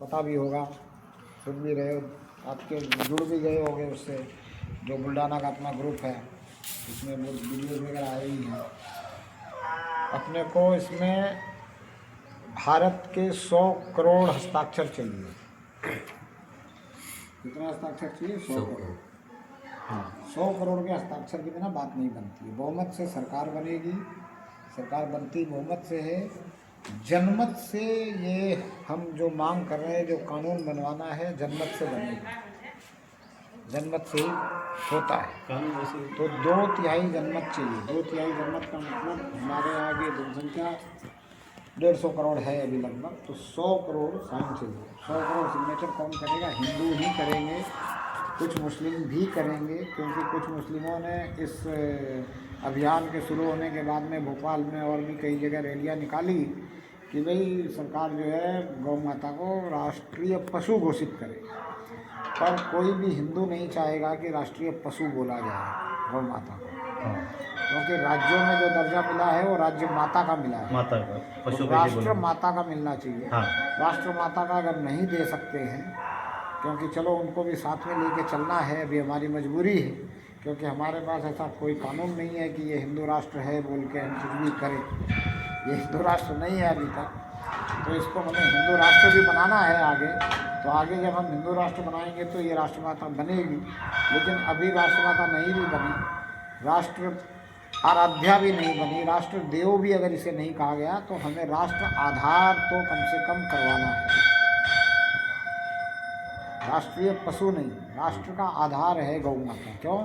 पता भी होगा, सुन भी रहे हो, आपके जुड़ भी गए होंगे उससे, जो बुल्डाना का अपना ग्रुप है, इसमें वो वीडियोज़ वगैरह आए ही हैं। अपने को इसमें भारत के 100 करोड़ हस्ताक्षर चाहिए। कितना हस्ताक्षर चाहिए? 100 करोड़। हाँ, 100 करोड़ के हस्ताक्षर के बिना बात नहीं बनती है। बहुमत से सरकार बनेगी, सरकार बनती बहुमत से है। जनमत से ये हम जो मांग कर रहे हैं, जो कानून बनवाना है, जनमत से बनेगा, जनमत से ही होता है। तो 2/3 जनमत चाहिए। 2/3 जनमत का मतलब हमारे यहाँ की जनसंख्या 150 करोड़ है अभी लगभग, तो 100 करोड़ साइन चाहिए। 100 करोड़ सिग्नेचर कौन करेगा? हिंदू ही करेंगे, कुछ मुस्लिम भी करेंगे, क्योंकि कुछ मुस्लिमों ने इस अभियान के शुरू होने के बाद में भोपाल में और भी कई जगह रैलियाँ निकाली कि भाई सरकार जो है गौ माता को राष्ट्रीय पशु घोषित करे। पर कोई भी हिंदू नहीं चाहेगा कि राष्ट्रीय पशु बोला जाए गौ माता को, क्योंकि राज्यों में जो दर्जा मिला है वो राज्य माता का मिला है, माता का, पशु तो राष्ट्र माता का मिलना चाहिए। हाँ। राष्ट्र माता का अगर नहीं दे सकते हैं, क्योंकि चलो उनको भी साथ में लेके चलना है, अभी हमारी मजबूरी है, क्योंकि हमारे पास ऐसा कोई कानून नहीं है कि ये हिंदू राष्ट्र है बोल के हम कुछ भी करें। ये हिंदू राष्ट्र नहीं है अभी तक, तो इसको हमें हिंदू राष्ट्र भी बनाना है आगे। तो आगे जब हम हिंदू राष्ट्र बनाएंगे तो ये राष्ट्रमाता बनेगी, लेकिन अभी राष्ट्रमाता नहीं भी बनी, राष्ट्र आराध्या भी नहीं बनी, राष्ट्र देव भी अगर इसे नहीं कहा गया, तो हमें राष्ट्र आधार तो कम से कम करवाना है। राष्ट्रीय पशु नहीं, राष्ट्र का आधार है गौ माता। क्यों?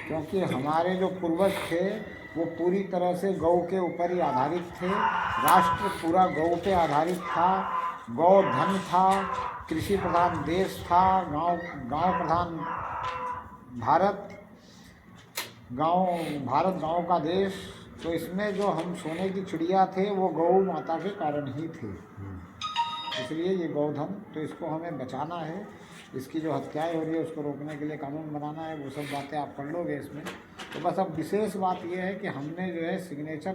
क्योंकि हमारे जो पूर्वज थे वो पूरी तरह से गौ के ऊपर ही आधारित थे। राष्ट्र पूरा गौ पे आधारित था, गौ धन था, कृषि प्रधान देश था, गांव प्रधान भारत, गांव का देश। तो इसमें जो हम सोने की चिड़िया थे वो गौ माता के कारण ही थे, इसलिए ये गौधन, तो इसको हमें बचाना है। इसकी जो हत्याएं हो रही है उसको रोकने के लिए कानून बनाना है, वो सब बातें आप पढ़ लोगे इसमें। तो बस अब विशेष बात ये है कि हमने जो है सिग्नेचर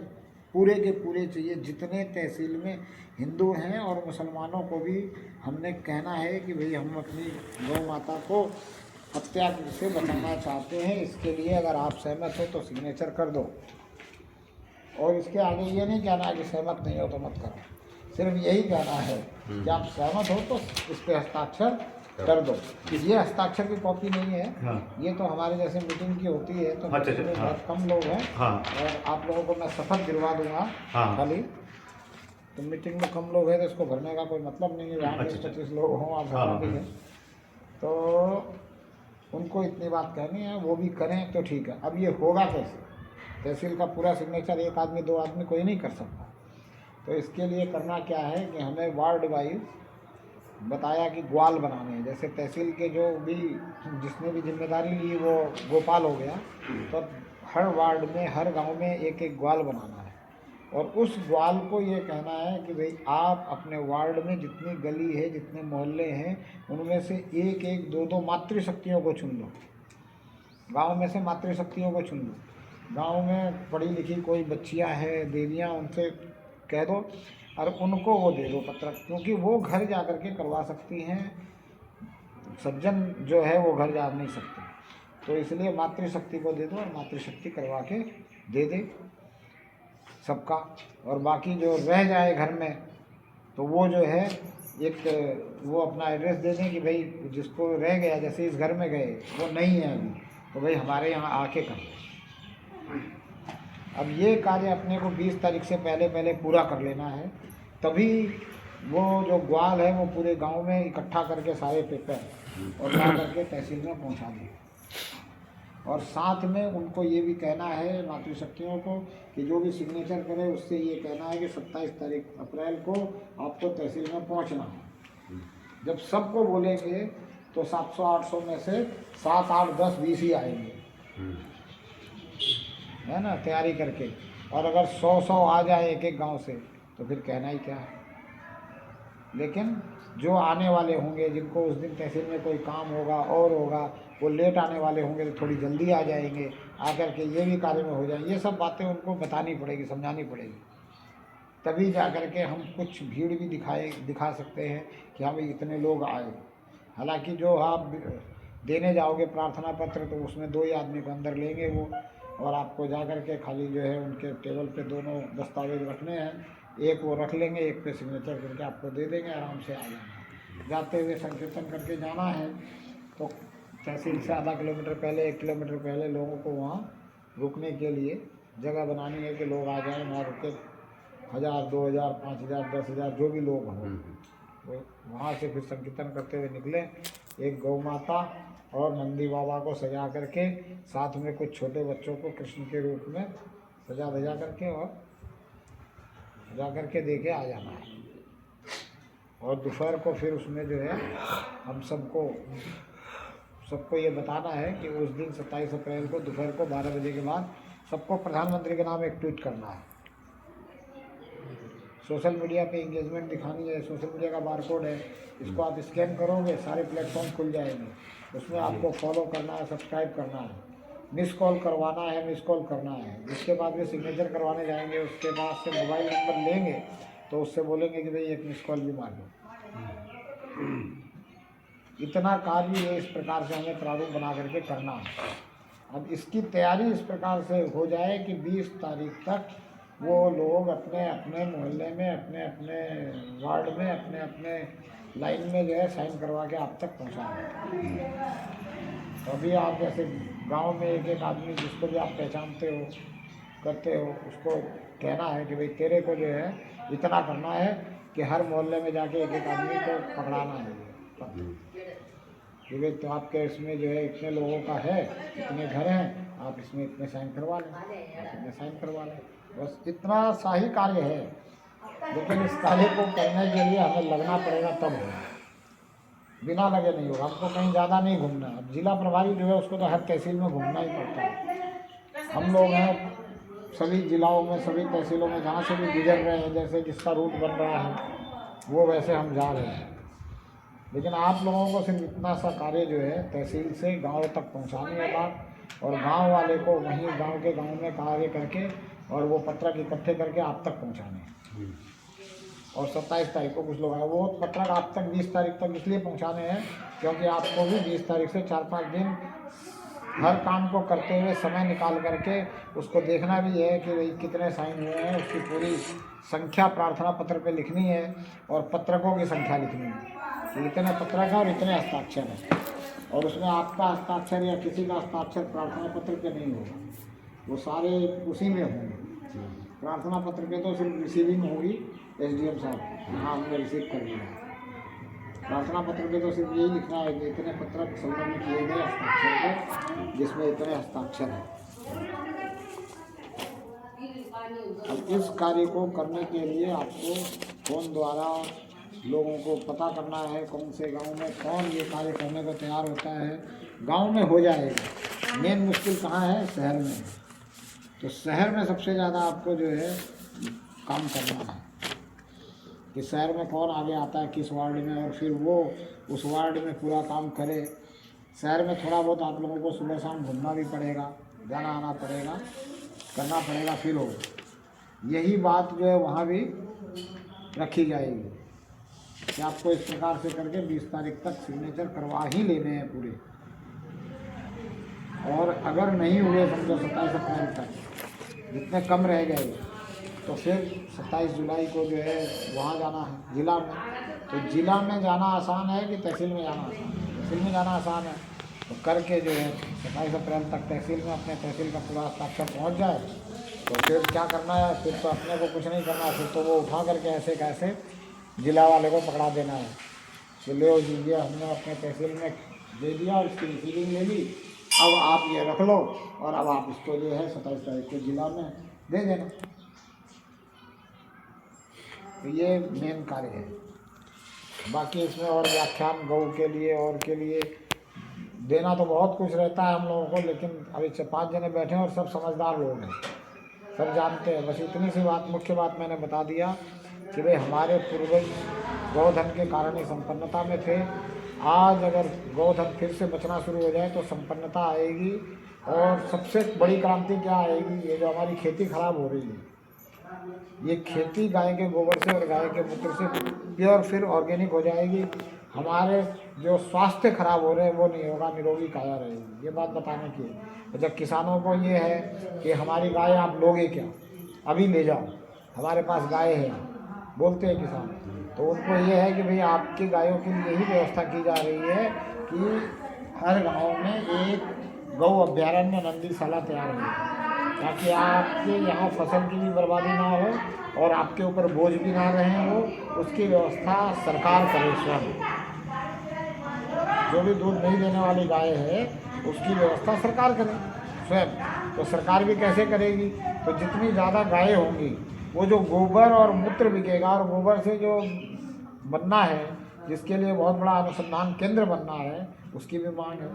पूरे के पूरे चाहिए, जितने तहसील में हिंदू हैं और मुसलमानों को भी हमने कहना है कि भाई हम अपनी गौ माता को हत्या से बचाना चाहते हैं। इसके लिए अगर आप सहमत हो तो सिग्नेचर कर दो, और इसके आगे ये नहीं कहना है कि सहमत नहीं हो तो मत करो, सिर्फ यही कहना है कि आप सहमत हो तो इस पर हस्ताक्षर कर दो। ये हस्ताक्षर की कॉपी नहीं है। हाँ। ये तो हमारे जैसे मीटिंग की होती है, तो मीटिंग में बहुत कम लोग हैं। हाँ। और आप लोगों को मैं शपथ दिलवा दूंगा। हाँ। खाली तो मीटिंग में कम लोग हैं तो इसको भरने का कोई मतलब नहीं है। जहाँ 20-25 लोग हों आप भरना भी है, तो उनको इतनी बात कहनी है, वो भी करें तो ठीक है। अब ये होगा कैसे? तहसील का पूरा सिग्नेचर एक आदमी 2 आदमी कोई नहीं कर सकता। तो इसके लिए करना क्या है कि हमें वार्ड वाइज बताया कि ग्वाल बनाने हैं। जैसे तहसील के जो भी जिसने भी जिम्मेदारी ली वो गोपाल हो गया, तो हर वार्ड में हर गांव में एक एक ग्वाल बनाना है, और उस ग्वाल को ये कहना है कि भाई आप अपने वार्ड में जितनी गली है, जितने मोहल्ले हैं, उनमें से एक एक 2-2 मातृशक्तियों को चुन लो। गाँव में से मातृशक्तियों को चुन लो। गाँव में पढ़ी लिखी कोई बच्चियाँ हैं, देवियाँ, उनसे कह दो और उनको वो दे दो पत्रक, क्योंकि वो घर जा कर के करवा सकती हैं, सज्जन जो है वो घर जा नहीं सकते। तो इसलिए मातृशक्ति को दे दो और मातृशक्ति करवा के दे दे सबका। और बाकी जो रह जाए घर में तो वो जो है एक वो अपना एड्रेस दे दें कि भाई जिसको रह गया, जैसे इस घर में गए वो नहीं है अभी, तो भाई हमारे यहाँ आके करें। अब ये कार्य अपने को 20 तारीख से पहले पूरा कर लेना है, तभी वो जो ग्वाल है वो पूरे गांव में इकट्ठा करके सारे पेपर और ला करके तहसील में पहुंचा दें। और साथ में उनको ये भी कहना है मातृशक्तियों को कि जो भी सिग्नेचर करे उससे ये कहना है कि 27 अप्रैल को आपको तहसील में पहुंचना है। जब सबको बोलेंगे तो 700-800 में से 7, 8, 10, 20 ही आएंगे, है ना, तैयारी करके। और अगर 100 आ जाए एक एक गांव से तो फिर कहना ही क्या है। लेकिन जो आने वाले होंगे, जिनको उस दिन तहसील में कोई काम होगा और होगा, वो लेट आने वाले होंगे तो थोड़ी जल्दी आ जाएंगे, आकर के ये भी कार्य में हो जाएंगे। ये सब बातें उनको बतानी पड़ेगी, समझानी पड़ेगी। तभी जा कर के हम कुछ भीड़ भी दिखा सकते हैं कि हाँ भाई इतने लोग आए। हालांकि जो आप देने जाओगे प्रार्थना पत्र तो उसमें 2 ही आदमी को अंदर लेंगे वो, और आपको जा कर के खाली जो है उनके टेबल पे दोनों दस्तावेज रखने हैं, एक वो रख लेंगे, एक पे सिग्नेचर करके आपको दे देंगे, आराम से आ जाना। जाते हुए संकीर्तन करके जाना है तो तहसील से आधा किलोमीटर पहले 1 किलोमीटर पहले लोगों को वहाँ रुकने के लिए जगह बनानी है कि लोग आ जाएँ, वहाँ रुके 1000, 2000, 5000, 10,000 जो भी लोग हों, वो वहाँ से फिर संकीर्तन करते हुए निकले। एक गौ माता और नंदी बाबा को सजा करके, साथ में कुछ छोटे बच्चों को कृष्ण के रूप में सजा धजा करके और सजा करके दे के आ जाना है। और दोपहर को फिर उसमें जो है हम सबको ये बताना है कि उस दिन 27 अप्रैल को दोपहर को 12 बजे के बाद सबको प्रधानमंत्री के नाम एक ट्वीट करना है। सोशल मीडिया पे इंगेजमेंट दिखानी है। सोशल मीडिया का बारकोड है, इसको आप स्कैन करोगे सारे प्लेटफॉर्म खुल जाएंगे, उसमें आपको फॉलो करना है, सब्सक्राइब करना है, मिस कॉल करवाना है, मिस कॉल करना है। जिसके बाद में सिग्नेचर करवाने जाएंगे उसके बाद से मोबाइल नंबर लेंगे तो उससे बोलेंगे कि भाई एक मिस कॉल भी मार दो। इतना कार्य ये इस प्रकार से हमें प्रारूप बना करके करना है। अब इसकी तैयारी इस प्रकार से हो जाए कि 20 तारीख तक वो लोग अपने अपने मोहल्ले में, अपने अपने वार्ड में, अपने अपने लाइन में जो है साइन करवा के आप तक पहुँचा दें। तो अभी आप जैसे गांव में एक एक आदमी जिसको भी आप पहचानते हो, करते हो, उसको कहना है कि भाई तेरे को जो है इतना करना है कि हर मोहल्ले में जाके एक एक आदमी को पकड़ाना है कि भाई तो आपके इसमें जो है इतने लोगों का है, इतने घर हैं, आप इसमें इतने साइन करवा लें, आप इतने साइन करवा लें। बस इतना सा ही कार्य है, लेकिन इस कार्य को करने के लिए हमें लगना पड़ेगा, तब होगा, बिना लगे नहीं होगा। हमको कहीं ज़्यादा नहीं घूमना। अब जिला प्रभारी जो है उसको तो हर तहसील में घूमना ही पड़ता है। हम लोग हैं सभी जिलाओं में, सभी तहसीलों में, जहाँ से भी गुजर रहे हैं, जैसे जिसका रूट बन रहा है वो वैसे हम जा रहे हैं। लेकिन आप लोगों को सिर्फ इतना सा कार्य जो है तहसील से गांव तक पहुंचाने है बात, और गांव वाले को वहीं गांव में कार्य करके और वो पत्रक इकट्ठे करके आप तक पहुंचाने हैं। और 27 तारीख को कुछ लोग आए, वो पत्रक आप तक 20 तारीख तक इसलिए पहुंचाने हैं क्योंकि आपको भी 20 तारीख से 4-5 दिन हर काम को करते हुए समय निकाल करके उसको देखना भी है कि भाई कितने साइन हुए हैं, उसकी पूरी संख्या प्रार्थना पत्र पे लिखनी है और पत्रकों की संख्या लिखनी है कि इतने पत्रक हैं और इतने हस्ताक्षर हैं। और उसमें आपका हस्ताक्षर या किसी का हस्ताक्षर प्रार्थना पत्र पे नहीं होगा, वो सारे उसी में होंगे। प्रार्थना पत्र पे तो सिर्फ रिसीविंग होगी SDM साहब, हाँ हमने रिसीव कर लिया। प्रार्थना पत्र पे तो सिर्फ यही लिखना है कि इतने पत्रक संलग्न किए गए हस्ताक्षर पे, जिसमें इतने हस्ताक्षर हैं। अब इस कार्य को करने के लिए आपको फोन द्वारा लोगों को पता करना है कौन से गांव में कौन ये कार्य करने को तैयार होता है। गांव में हो जाएगा, मेन मुश्किल कहाँ है? शहर में। तो शहर में सबसे ज़्यादा आपको जो है काम करना है कि शहर में कौन आगे आता है किस वार्ड में, और फिर वो उस वार्ड में पूरा काम करे। शहर में थोड़ा बहुत आप लोगों को सुबह शाम घूमना भी पड़ेगा, जाना आना पड़ेगा, करना पड़ेगा, फिर हो। यही बात जो है वहाँ भी रखी जाएगी कि आपको इस प्रकार से करके 20 तारीख तक सिग्नेचर करवा ही लेने हैं पूरे। और अगर नहीं हुए समझो 27 अप्रैल तक, जितने कम रह गए, तो फिर 27 जुलाई को जो है वहाँ जाना है जिला में। तो जिला में जाना आसान है कि तहसील में जाना आसान है? तहसील में जाना आसान है, तो करके जो है 27 अप्रैल तक तहसील में अपने तहसील का पूरा हस्ताक्षर पहुँच जाए तो फिर क्या करना है? फिर तो अपने को कुछ नहीं करना, फिर तो वो उठा करके ऐसे कैसे जिला वाले को पकड़ा देना है कि ले दीजिए, हमने अपने तहसील में दे दिया और इसकी रिसीविंग ले ली, अब आप ये रख लो और अब आप इसको जो है 27 तारीख को जिला में दे देना। तो ये मेन कार्य है। बाकी इसमें और व्याख्यान गौ के लिए और के लिए देना तो बहुत कुछ रहता है हम लोगों को, लेकिन अभी 5 जने बैठे हैं और सब समझदार लोग हैं, सब जानते हैं। बस इतनी सी बात, मुख्य बात मैंने बता दिया कि भाई हमारे पूर्वज गौधन के कारण ही संपन्नता में थे। आज अगर गौधन फिर से बचना शुरू हो जाए तो संपन्नता आएगी। और सबसे बड़ी क्रांति क्या आएगी? ये जो हमारी खेती खराब हो रही है, ये खेती गाय के गोबर से और गाय के मूत्र से प्योर फिर ऑर्गेनिक हो जाएगी। हमारे जो स्वास्थ्य खराब हो रहे हैं वो नहीं होगा, निरोगी काया रहेगी। ये बात बताने की है। जब किसानों को ये है कि हमारी गाय आप लोगे क्या, अभी ले जाओ, हमारे पास गाय है, बोलते हैं किसान, तो उनको ये है कि भाई आपकी गायों के लिए यही व्यवस्था की जा रही है कि हर गांव में एक गौ अभ्यारण्य नंदीशाला तैयार हो, ताकि आपके यहाँ फसल की भी बर्बादी ना हो और आपके ऊपर बोझ भी ना रहे हो। उसकी व्यवस्था सरकार करे स्वयं। जो भी दूध नहीं देने वाली गाय है उसकी व्यवस्था सरकार करे स्वयं। तो सरकार भी कैसे करेगी, तो जितनी ज़्यादा गायें होंगी वो जो गोबर और मूत्र बिकेगा, और गोबर से जो बनना है, जिसके लिए बहुत बड़ा अनुसंधान केंद्र बनना है, उसकी भी मांग है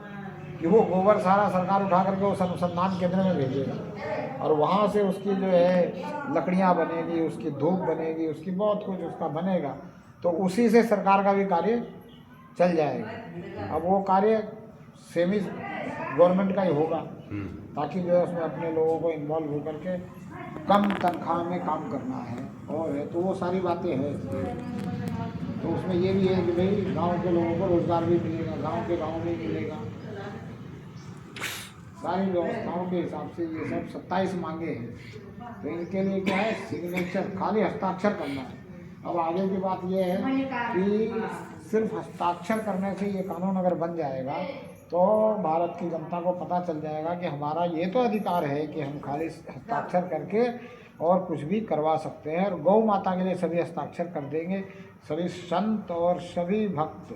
कि वो गोबर सारा सरकार उठा करके उस अनुसंधान केंद्र में भेजेगा और वहाँ से उसकी जो है लकड़ियाँ बनेगी, उसकी धूप बनेगी, उसकी बहुत कुछ उसका बनेगा। तो उसी से सरकार का भी कार्य चल जाएगा। अब वो कार्य सेमी गवर्नमेंट का ही होगा, ताकि जो है उसमें अपने लोगों को इन्वॉल्व होकर के कम तनख्वाह में काम करना है। और है तो वो सारी बातें हैं। तो उसमें ये भी है कि भाई गांव के लोगों को रोजगार भी मिलेगा, गांव के गांव में मिलेगा। सारी व्यवस्थाओं के हिसाब से ये सब 27 मांगे हैं। तो इनके लिए क्या है, सिग्नेचर, खाली हस्ताक्षर करना है। अब आगे की बात ये है कि सिर्फ हस्ताक्षर करने से ये कानून अगर बन जाएगा तो भारत की जनता को पता चल जाएगा कि हमारा ये तो अधिकार है कि हम खाली हस्ताक्षर करके और कुछ भी करवा सकते हैं। और गौ माता के लिए सभी हस्ताक्षर कर देंगे, सभी संत और सभी भक्त,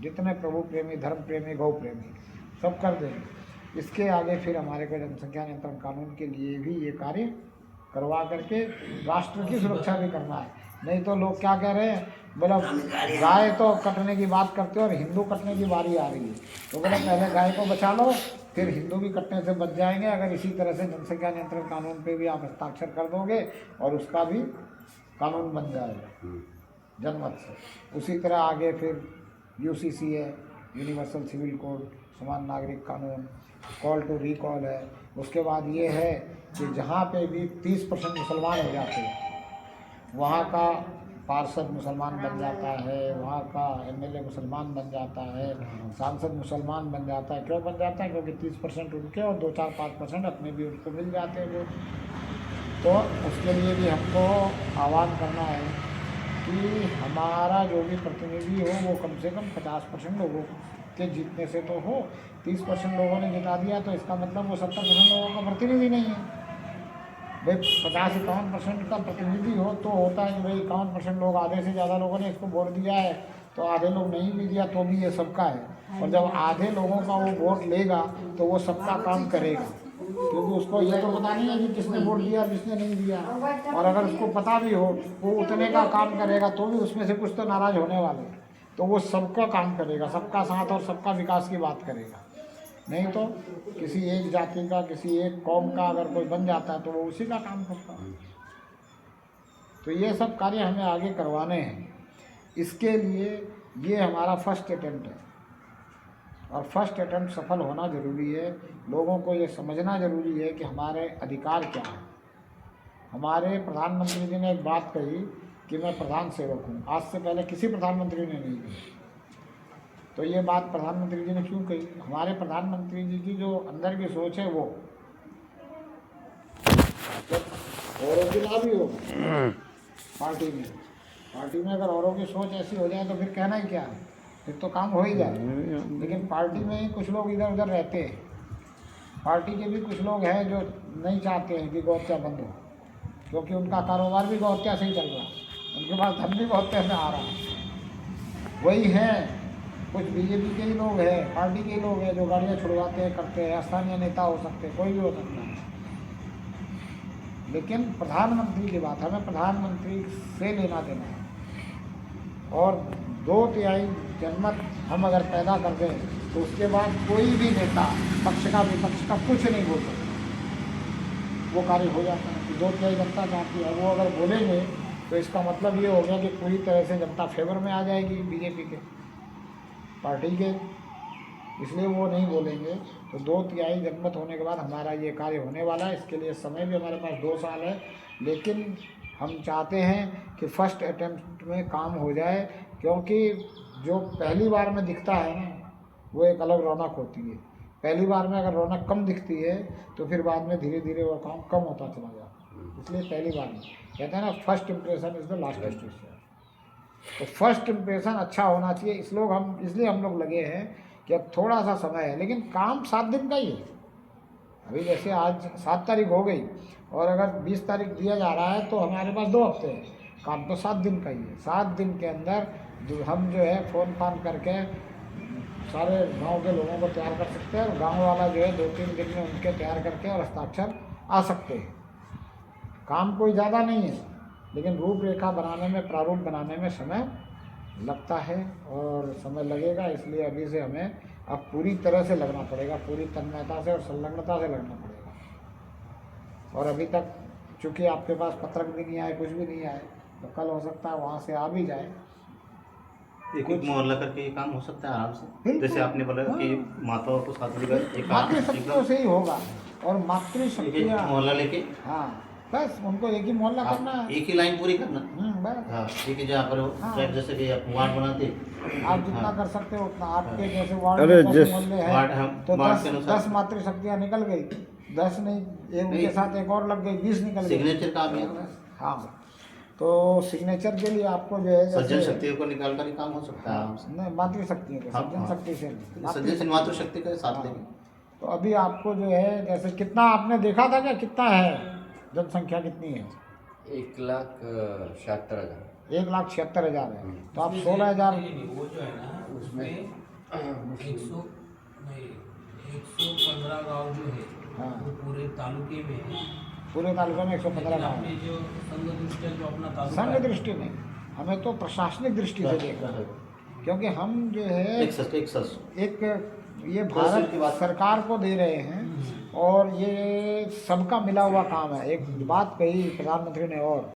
जितने प्रभु प्रेमी, धर्म प्रेमी, गौ प्रेमी, सब कर देंगे। इसके आगे फिर हमारे को जनसंख्या नियंत्रण कानून के लिए भी ये कार्य करवा करके राष्ट्र की सुरक्षा भी करना है। नहीं तो लोग क्या कह रहे हैं, बोला गाय तो कटने की बात करते हो और हिंदू कटने की बारी आ रही है, तो बोला पहले गाय को बचा लो, फिर हिंदू भी कटने से बच जाएंगे अगर इसी तरह से जनसंख्या नियंत्रण कानून पे भी आप हस्ताक्षर कर दोगे और उसका भी कानून बन जाएगा जनमत से। उसी तरह आगे फिर यूसीसी है, यूनिवर्सल सिविल कोड, समान नागरिक कानून, कॉल टू रिकॉल है। उसके बाद ये है कि जहाँ पे भी 30% मुसलमान हो जाते हैं वहाँ का पार्षद मुसलमान बन जाता है, वहाँ का एमएलए मुसलमान बन जाता है, सांसद मुसलमान बन जाता है। क्यों बन जाता है? क्योंकि 30% उनके और 2-4-5% अपने भी उनको मिल जाते हैं लोग। तो उसके लिए भी हमको आह्वान करना है कि हमारा जो भी प्रतिनिधि हो वो कम से कम 50% लोगों के जीतने से तो हो। 30% लोगों ने जिता दिया तो इसका मतलब वो 70% लोगों का प्रतिनिधि नहीं है। भाई 50-51% का प्रतिनिधि हो तो होता है कि भाई 51% लोग, आधे से ज़्यादा लोगों ने इसको वोट दिया है, तो आधे लोग नहीं भी दिया तो भी ये सबका है। और जब आधे लोगों का वो वोट लेगा तो वो सबका काम करेगा, क्योंकि उसको ये तो पता नहीं है कि किसने वोट दिया और किसने नहीं दिया। और अगर उसको पता भी हो वो उतने का काम करेगा तो भी उसमें से कुछ तो नाराज़ होने वाले, तो वो सबका काम करेगा, सबका साथ और सबका विकास की बात करेगा। नहीं तो किसी एक जाति का, किसी एक कौम का अगर कोई बन जाता है तो वो उसी का काम करता है। तो ये सब कार्य हमें आगे करवाने हैं। इसके लिए ये हमारा फर्स्ट अटेम्प्ट है और फर्स्ट अटेम्प्ट सफल होना ज़रूरी है। लोगों को ये समझना ज़रूरी है कि हमारे अधिकार क्या है। हमारे प्रधानमंत्री जी ने एक बात कही कि मैं प्रधान सेवक हूँ, आज से पहले किसी प्रधानमंत्री ने नहीं कही। तो ये बात प्रधानमंत्री जी ने क्यों कही? हमारे प्रधानमंत्री जी की जो अंदर की सोच है वो औरों की ना भी हो पार्टी में अगर औरों की सोच ऐसी हो जाए तो फिर कहना ही क्या है, फिर तो काम हो ही जाए। लेकिन पार्टी में ही कुछ लोग इधर उधर रहते हैं। पार्टी के भी कुछ लोग हैं जो नहीं चाहते हैं कि गौ हत्या बंद हो, क्योंकि उनका कारोबार भी गौ हत्या से ही चल रहा है, उनके पास धन भी गौ हत्या से आ रहा है। वही हैं कुछ बीजेपी के ही लोग हैं, पार्टी के लोग हैं जो गाड़ियाँ छुड़वाते हैं, करते हैं। स्थानीय नेता हो सकते हैं, कोई भी हो सकता है। लेकिन प्रधानमंत्री की बात, हमें प्रधानमंत्री से लेना देना है। और 2/3 जनमत हम अगर पैदा कर दें तो उसके बाद कोई भी नेता, पक्ष का विपक्ष का, कुछ नहीं बोल सकता। वो कार्य हो जाता है कि 2/3 जनता चाहती है। वो अगर बोलेंगे तो इसका मतलब ये हो गया कि पूरी तरह से जनता फेवर में आ जाएगी बीजेपी के, पार्टी के, इसलिए वो नहीं बोलेंगे। तो 2/3 जनमत होने के बाद हमारा ये कार्य होने वाला है। इसके लिए समय भी हमारे पास 2 साल है। लेकिन हम चाहते हैं कि फर्स्ट अटेम्प्ट में काम हो जाए, क्योंकि जो पहली बार में दिखता है ना, वो एक अलग रौनक होती है। पहली बार में अगर रौनक कम दिखती है तो फिर बाद में धीरे धीरे वो काम कम होता चला जाता। इसलिए पहली बार में कहते हैं ना, first impression is the last impression. तो फर्स्ट इम्प्रेशन अच्छा होना चाहिए, इसलिए हम लोग लगे हैं कि अब थोड़ा सा समय है, लेकिन काम 7 दिन का ही है। अभी जैसे आज 7 तारीख हो गई और अगर 20 तारीख दिया जा रहा है तो हमारे पास 2 हफ्ते हैं, काम तो 7 दिन का ही है। 7 दिन के अंदर हम जो है फ़ोन फान करके सारे गांव के लोगों को तैयार कर सकते हैं, और गांव वाला जो है 2-3 दिन में उनके तैयार करके और हस्ताक्षर आ सकते हैं। काम कोई ज़्यादा नहीं है, लेकिन रूपरेखा बनाने में, प्रारूप बनाने में समय लगता है और समय लगेगा। इसलिए अभी से हमें अब पूरी तरह से लगना पड़ेगा, पूरी तन्मयता से और संलग्नता से लगना पड़ेगा। और अभी तक चूँकि आपके पास पत्रक भी नहीं आए, कुछ भी नहीं आए, तो कल हो सकता है वहाँ से आ भी जाए। एक मोहल्ला करके ये काम हो सकता है आराम से, बिल्कुल। जैसे आपने बोला कि माताओं को साथ लेकर एक काम मातृशक्तियों से ही होगा, और मातृशक्तियाँ मोहल्ला लेके हाँ, बस उनको एक ही मोहल्ला करना है। एक ही लाइन पूरी करना। बस हाँ, एक ही जहाँ पर हो, हाँ। जैसे कि आप वार्ड बनाते, आप जितना कर सकते हो उतना। आपके जैसे वार्ड अरे में 10 जिस मोहल्ले वार्ड हैं हम तो वार्ड के अनुसार 10 मातृशक्तियाँ निकल गई, 10 नहीं, उनके साथ एक और लग गई, 20 निकल गई। सिग्नेचर का भी है। हाँ, तो सिग्नेचर के लिए आपको जो है सज्जन जैसे शक्तियों को निकाल कर ही काम हो सकता है आराम से। नहीं, मातृशक्तियों के, हाँ, सज्जन हाँ। शक्ति से नहीं, सज्जन से मातृशक्ति के साथ हाँ। लेंगे। तो अभी आपको जो है जैसे कितना आपने देखा था क्या, कितना है जनसंख्या, कितनी है? 1,76,000। 1,76,000 है, तो आप 16,000 वो जो है ना उसमें 115 गांव जो है हाँ। वो पूरे तालुके में है। पूरे तालुका में 115 लेकिन गाँव आपने है। जो संघ दृष्टि जो अपना तालुका संघ है, दृष्टि नहीं, हमें तो प्रशासनिक दृष्टि से देखना है, क्योंकि हम जो है एक ये भारत सरकार को दे रहे हैं, और ये सबका मिला हुआ काम है। एक बात कही प्रधानमंत्री ने, और